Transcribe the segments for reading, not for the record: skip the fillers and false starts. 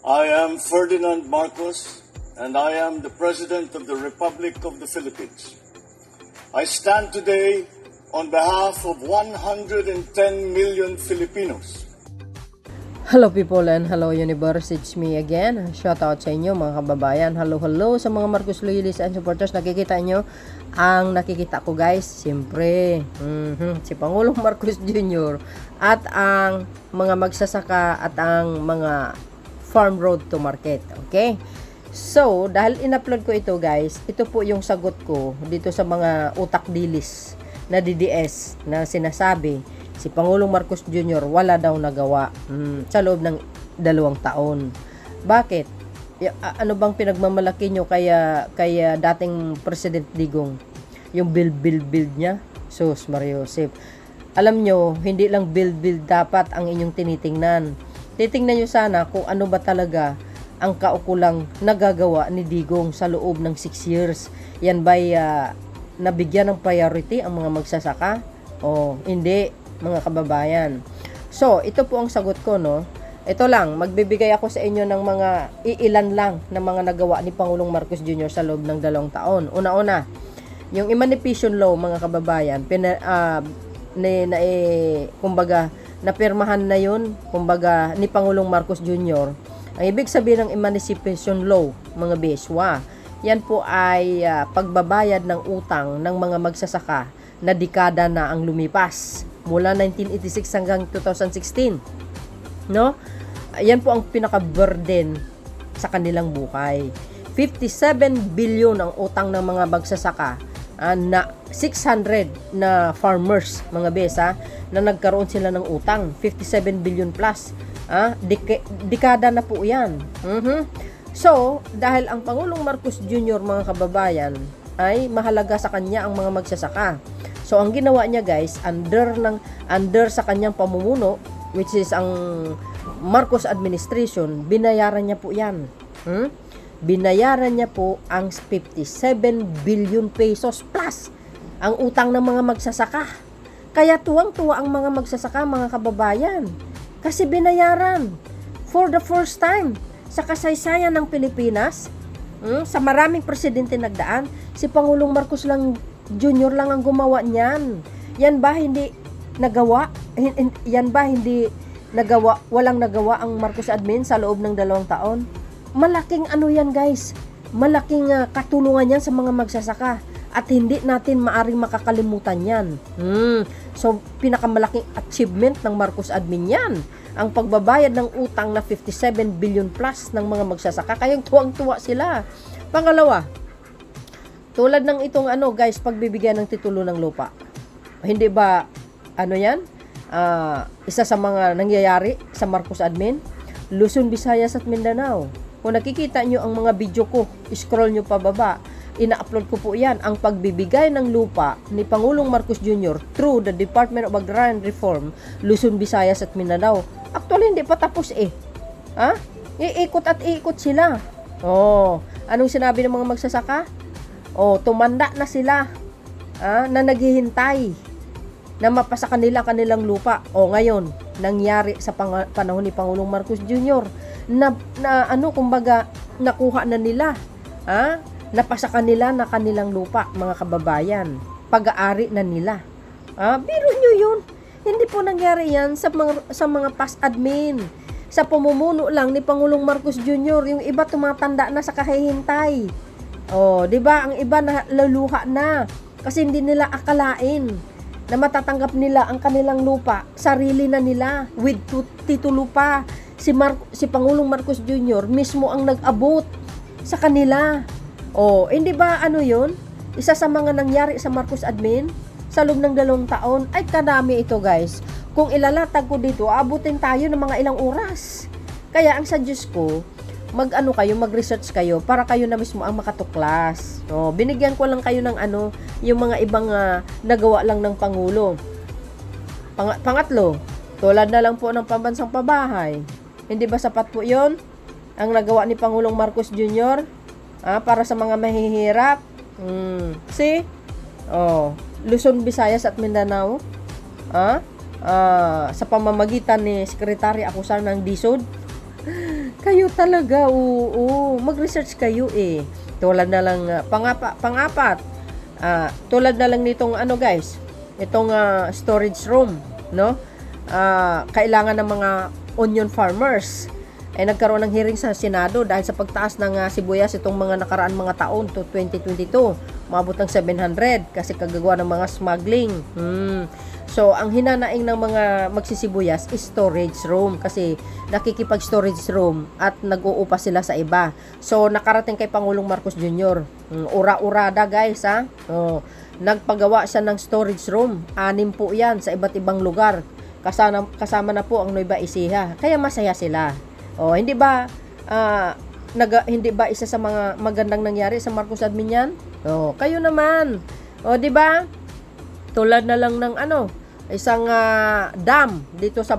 I am Ferdinand Marcos, and I am the President of the Republic of the Philippines. I stand today on behalf of 110 million Filipinos. Hello people and hello universe, it's me again. Shout out sa inyo mga kababayan. Hello sa mga Marcos loyalists and supporters. Nakikita nyo ang nakikita ko guys. Siyempre, si Pangulong Marcos Jr. at ang mga magsasaka at ang mga farm road to market. Okay? So, dahil in-upload ko ito guys, ito po yung sagot ko dito sa mga utak dilis na DDS na sinasabi si Pangulong Marcos Jr. wala daw nagawa sa loob ng 2 taon. Bakit? Ano bang pinagmamalaki nyo kaya dating President Digong? Yung build niya? Sus, Mario Joseph. Alam nyo, hindi lang build dapat ang inyong tinitingnan. Titingnan nyo sana kung ano ba talaga ang kaukulang nagagawa ni Digong sa loob ng 6 years. Yan ba'y nabigyan ng priority ang mga magsasaka? O hindi, mga kababayan. So, ito po ang sagot ko, no? Ito lang, magbibigay ako sa inyo ng mga iilan lang na mga nagawa ni Pangulong Marcos Jr. sa loob ng 2 taon. Una-una, yung Emancipation Law, mga kababayan, kumbaga, napirmahan na yun, kumbaga, ni Pangulong Marcos Jr. Ang ibig sabihin ng Emancipation Law, mga beswa, yan po ay pagbabayad ng utang ng mga magsasaka na dekada na ang lumipas mula 1986 hanggang 2016, no? Ayan po ang pinaka-burden sa kanilang buhay. 57 billion ang utang ng mga magsasaka, na 600 na farmers, mga besa, na nagkaroon sila ng utang, 57 billion plus. Dekada na po yan. So, dahil ang Pangulong Marcos Jr., mga kababayan, ay mahalaga sa kanya ang mga magsasaka. So, ang ginawa niya guys, under sa kanyang pamumuno, which is ang Marcos administration, binayaran niya po yan. Binayaran niya po ang 57 billion pesos plus ang utang ng mga magsasaka. Kaya tuwang-tuwa ang mga magsasaka, mga kababayan. Kasi binayaran for the first time sa kasaysayan ng Pilipinas, sa maraming presidente nagdaan, si Pangulong Marcos lang Junior lang ang gumawa niyan. Yan ba hindi nagawa? Yan ba hindi nagawa? Walang nagawa ang Marcos admin sa loob ng 2 taon? Malaking ano yan guys. Malaking katulungan yan sa mga magsasaka. At hindi natin maaring makakalimutan yan. So, pinakamalaking achievement ng Marcos admin yan. Ang pagbabayad ng utang na 57 billion plus ng mga magsasaka. Kayang tuwang-tuwa sila. Pangalawa, tulad ng itong guys, pagbibigyan ng titulo ng lupa. Hindi ba yan? Isa sa mga nangyayari sa Marcos admin, Luzon, Visayas at Mindanao. Kung nakikita nyo ang mga video ko, scroll nyo pababa, ina-upload ko po yan, ang pagbibigay ng lupa ni Pangulong Marcos Jr. through the Department of Agrarian Reform, Luzon, Visayas at Mindanao. Actually, hindi pa tapos iikot at iikot sila. Anong sinabi ng mga magsasaka? Tumanda na sila na naghihintay na mapasa kanilang lupa. Ngayon, nangyari sa panahon ni Pangulong Marcos Jr. na kumbaga, nakuha na nila. Napasa kanila na kanilang lupa, mga kababayan. Pag-aari na nila. Biro nyo yun. Hindi po nangyari yan sa mga past admin. Sa pamumuno lang ni Pangulong Marcos Jr. Yung iba tumatanda na sa kahihintay. Di ba? Ang iba na luluha na kasi hindi nila akalain na matatanggap nila ang kanilang lupa, sarili na nila with titulo pa. Si Pangulong Marcos Jr. mismo ang nag-abot sa kanila. Hindi ba yun? Isa sa mga nangyari sa Marcos admin sa loob ng 2 taon, ay kadami ito guys. Kung ilalatag ko dito, abutin tayo ng mga ilang oras. Kaya ang suggest ko, mag-research kayo para kayo na mismo ang makatuklas. Binigyan ko lang kayo ng yung mga ibang nagawa lang ng Pangulo. Pangatlo, tulad na lang po ng pambansang pabahay. Hindi ba sapat po yon ang nagawa ni Pangulong Marcos Jr. Para sa mga mahihirap? See? Luzon, Visayas at Mindanao. Sa pamamagitan ni Secretary Acusar ng DSUD. Kayo talaga, oo. Mag-research kayo eh. Tulad na lang, pangapat, tulad na lang nitong ano guys, itong storage room, no? Kailangan ng mga onion farmers. Ay nagkaroon ng hearing sa Senado dahil sa pagtaas ng sibuyas itong mga nakaraan mga taon to 2022. Maabot ng 700 kasi kagagawa ng mga smuggling. So, ang hinanaing ng mga magsisibuyas is storage room kasi nakikipag-storage room at nag-uupa sila sa iba. So, nakarating kay Pangulong Marcos Jr. Ura-urada guys ha. Nagpagawa siya ng storage room. 6 po yan sa iba't ibang lugar. Kasama na po ang Nueva Ecija. Kaya masaya sila. Hindi ba hindi ba isa sa mga magandang nangyari sa Marcos admin yan? Kayo naman. 'Di ba? Tulad na lang ng isang dam dito sa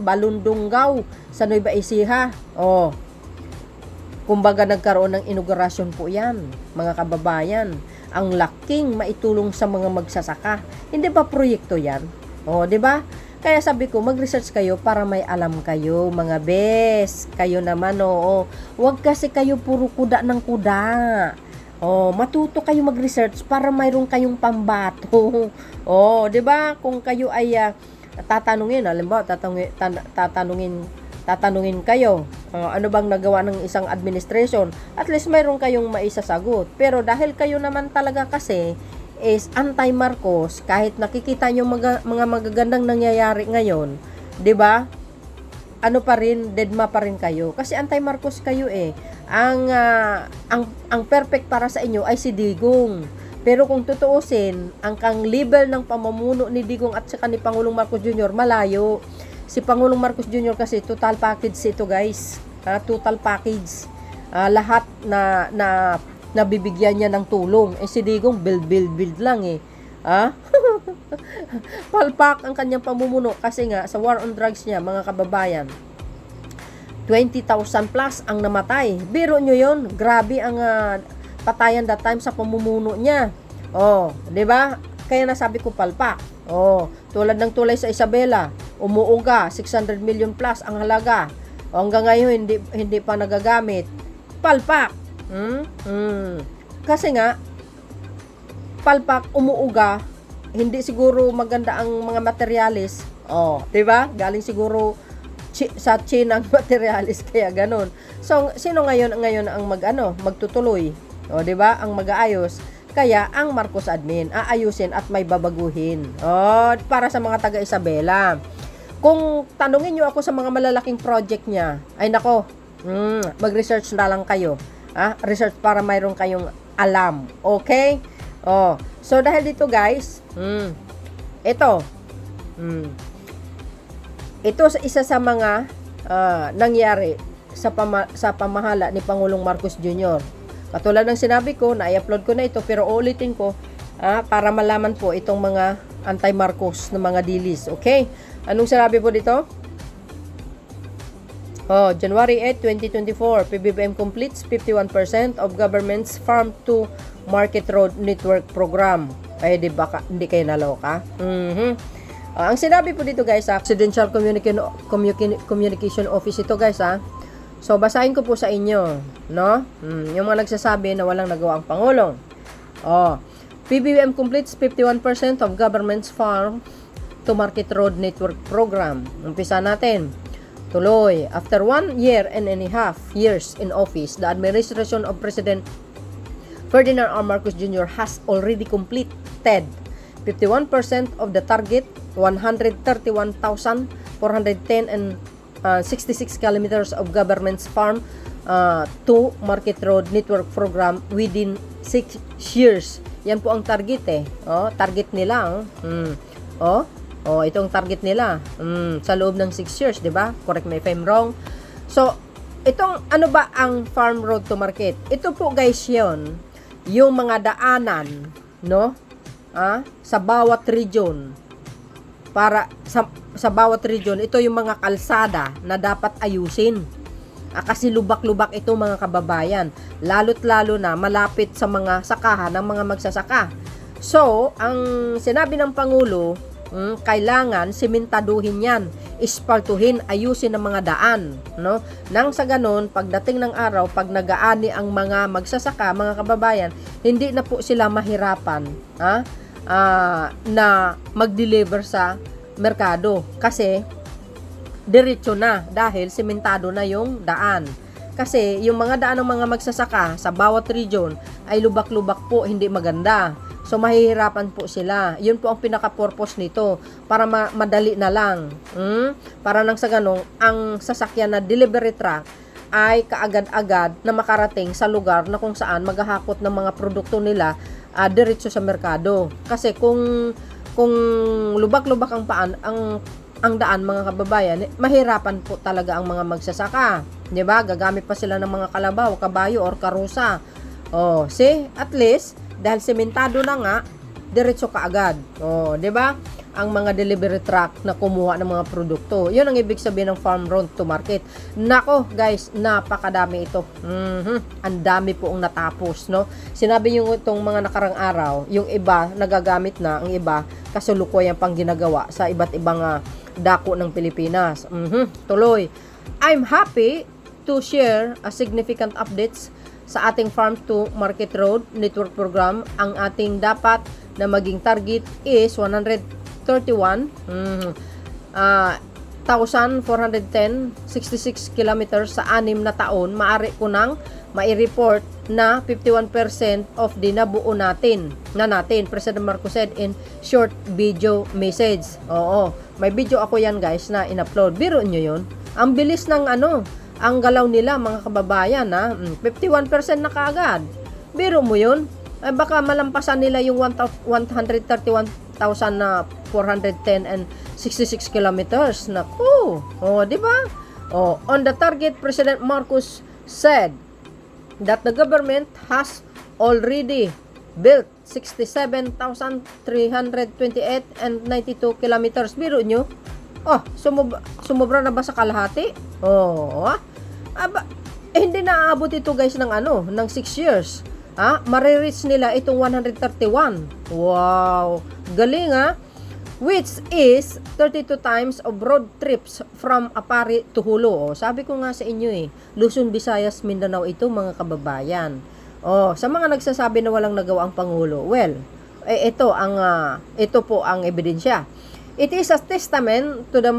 Balundungaw sa Nueva Ecija. Kumbaga nagkaroon ng inaugurasyon po 'yan, mga kababayan. Ang laking maitulong sa mga magsasaka. Hindi ba proyekto 'yan? 'Di ba? Kaya sabi ko, mag-research kayo para may alam kayo, mga bes. Kayo naman, Huwag kasi kayo puro kuda ng kuda. Matuto kayo mag-research para mayroon kayong pambato. 'Di ba? Kung kayo ay tatanungin, halimbawa, tatanungin kayo, ano bang nagawa ng isang administration? At least mayroon kayong maisasagot. Pero dahil kayo naman talaga kasi is anti-Marcos, kahit nakikita nyo mga magagandang nangyayari ngayon, 'di ba? Ano pa rin, deadma pa rin kayo kasi anti-Marcos kayo eh. Ang perfect para sa inyo ay si Digong. Pero kung tutuusin, ang level ng pamumuno ni Digong at saka ni Pangulong Marcos Jr. malayo. Si Pangulong Marcos Jr. kasi total package ito guys. Total package. Lahat na nabibigyan niya ng tulong. Si Digong build lang eh. Palpak ang kanyang pamumuno kasi nga sa war on drugs niya, mga kababayan, 20,000 plus ang namatay. Biro nyo yun, grabe ang patayan that time sa pamumuno niya. 'di ba? Kaya nasabi ko palpak. Tulad ng tulay sa Isabela, umuuga, 600 million plus ang halaga. Hanggang ngayon hindi pa nagagamit. Palpak. Kasi nga palpak, umuuga, hindi siguro maganda ang mga materialis. 'Di ba? Galing siguro sa China ang materialis kaya ganun. So sino ngayon ang magtutuloy? 'Di ba? Ang mag-aayos. Kaya ang Marcos admin aayusin at may babaguhin. Para sa mga taga Isabela. Kung tanungin niyo ako sa mga malalaking project niya, ay nako, mag-research na lang kayo. Research para mayroon kayong alam. Okay? So dahil dito guys, ito isa sa mga nangyari sa pamahala ni Pangulong Marcos Jr. Katulad ng sinabi ko, na-i-upload ko na ito, pero ulitin ko para malaman po itong mga anti-Marcos na mga dilis. Okay? Anong sinabi po dito? January 8, 2024, PBBM completes 51% of government's Farm to Market Road Network Program. Ay, hindi kayo naloka? Ang sinabi po dito guys, Presidential Communication Office ito guys So, basahin ko po sa inyo, no? Yung mga nagsasabi na walang nagawa ang Pangulong. PBBM completes 51% of government's Farm to Market Road Network Program. Umpisa natin. Tuloy. After 1 year and a half years in office, the administration of President Ferdinand R. Marcos Jr. has already completed 51% of the target, 131,410 and 66 kilometers of government's Farm to Market Road Network Program within 6 years. Yan po ang target target nila. Itong target nila sa loob ng 6 years, 'di ba? Correct me if I'm wrong. So, itong ano ba ang Farm Road to Market? Ito po guys 'yon, yung mga daanan, no? Sa bawat region. Para sa bawat region, ito yung mga kalsada na dapat ayusin. Kasi lubak-lubak ito mga kababayan, lalo't lalo na malapit sa mga sakahan ng mga magsasaka. So, ang sinabi ng Pangulo, kailangan simintaduhin yan, ispaltuhin, ayusin ang mga daan, no? Nang sa ganun, pagdating ng araw, pag nagaani ang mga magsasaka, mga kababayan, hindi na po sila mahirapan na mag-deliver sa merkado kasi diretso na dahil simentado na yung daan. Kasi yung mga daan ng mga magsasaka sa bawat region ay lubak-lubak po, hindi maganda. So, mahihirapan po sila. Yun po ang pinaka-purpose nito. Para madali na lang. Para nang sa ganong, ang sasakyan na delivery truck ay kaagad-agad na makarating sa lugar na kung saan maghahakot ng mga produkto nila diretso sa merkado. Kasi kung lubak-lubak ang daan, mga kababayan, mahirapan po talaga ang mga magsasaka. 'Di ba? Gagamit pa sila ng mga kalabaw, kabayo or karusa. Oh, see? At least dahil sementado na nga, diretso ka agad. Oh, 'di ba? Ang mga delivery truck na kumuha ng mga produkto. 'Yun ang ibig sabihin ng farm road to market. Nako, guys, napakadami ito. Ang dami po ang natapos, no? Sinabi yung itong mga nakarang araw, yung iba nagagamit na, ang iba kasalukuyan pang ginagawa sa iba't ibang dako ng Pilipinas. Tuloy. I'm happy to share a significant updates sa ating Farm to Market Road Network Program. Ang ating dapat na maging target is 131,410 66 kilometers sa 6 na taon. Maaari ko nang mai-report na 51% of the nabuo natin, President Marcos said in short video message. Oo, may video ako yan, guys, na in-upload. Biro nyo yun. Ang bilis ng ang galaw nila, mga kababayan, 51% na kaagad. Biro mo yun. Ay baka malampasan nila yung 131,410 and 66 kilometers. Naku. Oh, di ba? Oh, on the target, President Marcos said that the government has already built 67,328 and 92 kilometers. Biro nyo? Oh, sumobra na ba sa kalahati? Oh, hindi na aabot ito, guys, ng ng 6 years. Marireach nila itong 131. Wow, galing which is 32 times of road trips from Apari to Hulo. Oh, sabi ko nga sa inyo Luzon, Visayas, Mindanao ito, mga kababayan. Oh, sa mga nagsasabi na walang nagawa ang Pangulo, well, ito po ang ebidensya. It is a testament to the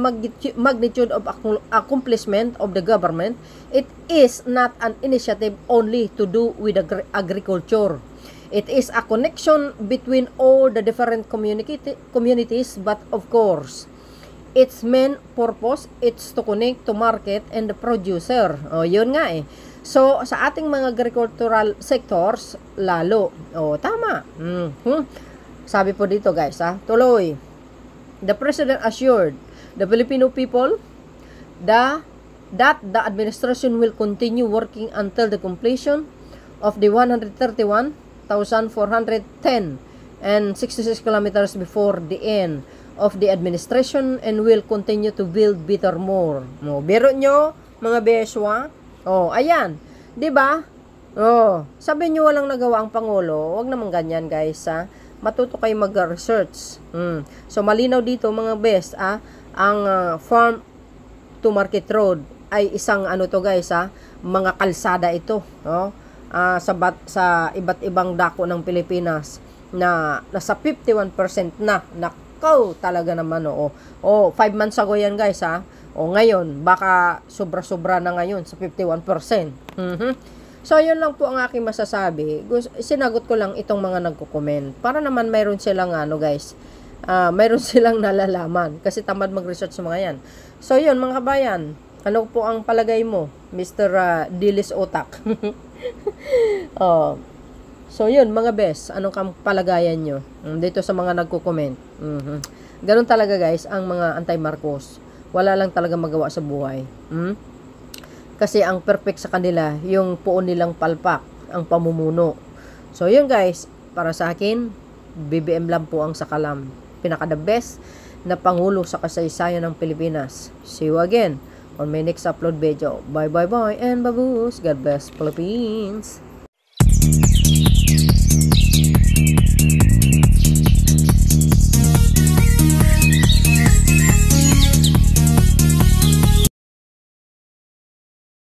magnitude of accomplishment of the government. It is not an initiative only to do with agriculture. It is a connection between all the different communities, but of course, its main purpose is to connect to market and the producer. O, yun nga So, sa ating mga agricultural sectors, lalo. O, tama. Sabi po dito, guys, tuloy. The President assured the Filipino people that the administration will continue working until the completion of the 131,410 and 66 kilometers before the end of the administration and will continue to build better more. Biro nyo, mga beswa? Ayan. 'Di ba? Sabi nyo walang nagawa ang Pangulo. Wag naman ganyan, guys, Matuto kayo mag-research. So, malinaw dito, mga best, ang farm to market road ay isang to, guys, mga kalsada ito, sa iba't ibang dako ng Pilipinas na nasa 51% na. Nakaw talaga naman, 5 months ago yan, guys, ngayon, baka sobra-sobra na ngayon sa 51%. So, yun lang po ang aking masasabi. Sinagot ko lang itong mga nagko-comment. Para naman mayroon silang guys, mayroon silang nalalaman. Kasi tamad mag-research sa mga yan. So, yun, mga kabayan. Ano po ang palagay mo, Mr. Dilis Otak? So, yun, mga best. Anong palagayan nyo dito sa mga nagko-comment? Ganun talaga, guys, ang mga anti-Marcos. Wala lang talaga magawa sa buhay. Kasi ang perfect sa kanila, yung puon nilang palpak, ang pamumuno. So, yun, guys, para sa akin, BBM lang po ang sakalam. Pinaka-the best na Pangulo sa kasaysayan ng Pilipinas. See you again on my next upload video. Bye, bye, bye, and baboos. God bless Philippines.